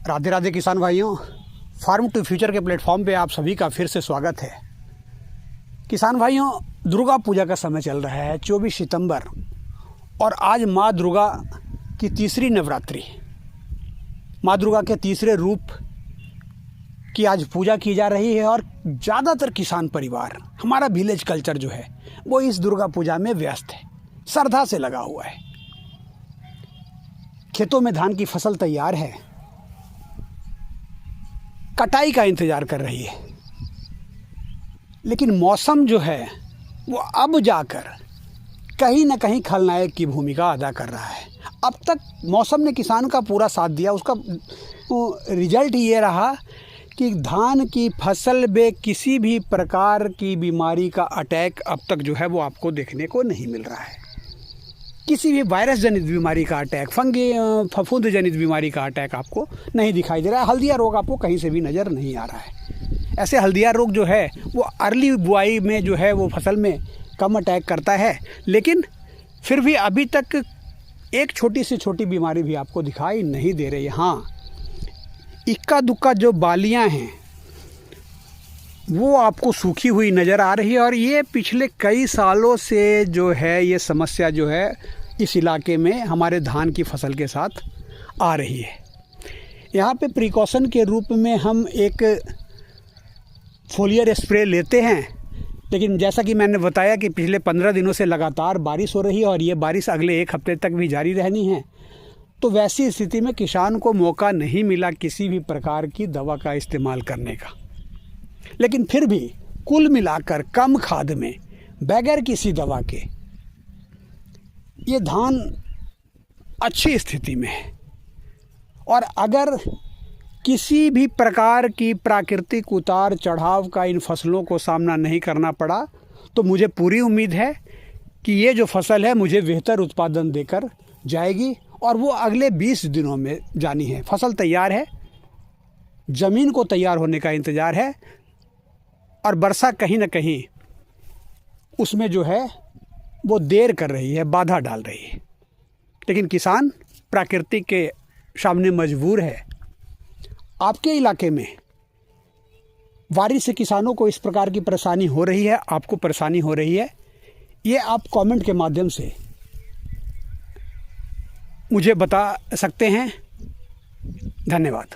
राधे राधे किसान भाइयों, farm to future के प्लेटफॉर्म पे आप सभी का फिर से स्वागत है। किसान भाइयों, दुर्गा पूजा का समय चल रहा है 24 सितंबर और आज माँ दुर्गा की तीसरी नवरात्रि, माँ दुर्गा के तीसरे रूप की आज पूजा की जा रही है और ज़्यादातर किसान परिवार, हमारा विलेज कल्चर जो है वो इस दुर्गा पूजा में व्यस्त है, श्रद्धा से लगा हुआ है। खेतों में धान की फसल तैयार है, कटाई का इंतज़ार कर रही है, लेकिन मौसम जो है वो अब जाकर कहीं ना कहीं खलनायक की भूमिका अदा कर रहा है। अब तक मौसम ने किसान का पूरा साथ दिया, उसका रिजल्ट ये रहा कि धान की फसल में किसी भी प्रकार की बीमारी का अटैक अब तक जो है वो आपको देखने को नहीं मिल रहा है। किसी भी वायरस जनित बीमारी का अटैक, फफूंद जनित बीमारी का अटैक आपको नहीं दिखाई दे रहा है। हल्दिया रोग आपको कहीं से भी नज़र नहीं आ रहा है। ऐसे हल्दिया रोग जो है वो अर्ली बुआई में जो है वो फसल में कम अटैक करता है, लेकिन फिर भी अभी तक एक छोटी से छोटी बीमारी भी आपको दिखाई नहीं दे रही है। हाँ, इक्का दुक्का जो बालियाँ हैं वो आपको सूखी हुई नज़र आ रही है और ये पिछले कई सालों से जो है ये समस्या जो है इस इलाके में हमारे धान की फसल के साथ आ रही है। यहाँ पे प्रिकॉशन के रूप में हम एक फोलियर स्प्रे लेते हैं, लेकिन जैसा कि मैंने बताया कि पिछले 15 दिनों से लगातार बारिश हो रही है और ये बारिश अगले 1 हफ्ते तक भी जारी रहनी है। तो वैसी स्थिति में किसान को मौका नहीं मिला किसी भी प्रकार की दवा का इस्तेमाल करने का, लेकिन फिर भी कुल मिलाकर कम खाद में बगैर किसी दवा के ये धान अच्छी स्थिति में है। और अगर किसी भी प्रकार की प्राकृतिक उतार चढ़ाव का इन फसलों को सामना नहीं करना पड़ा तो मुझे पूरी उम्मीद है कि ये जो फसल है मुझे बेहतर उत्पादन देकर जाएगी और वो अगले 20 दिनों में जानी है। फसल तैयार है, ज़मीन को तैयार होने का इंतज़ार है और वर्षा कहीं ना कहीं उसमें जो है वो देर कर रही है, बाधा डाल रही है, लेकिन किसान प्राकृतिक के सामने मजबूर है। आपके इलाके में बारिश से किसानों को इस प्रकार की परेशानी हो रही है, आपको परेशानी हो रही है, ये आप कमेंट के माध्यम से मुझे बता सकते हैं। धन्यवाद।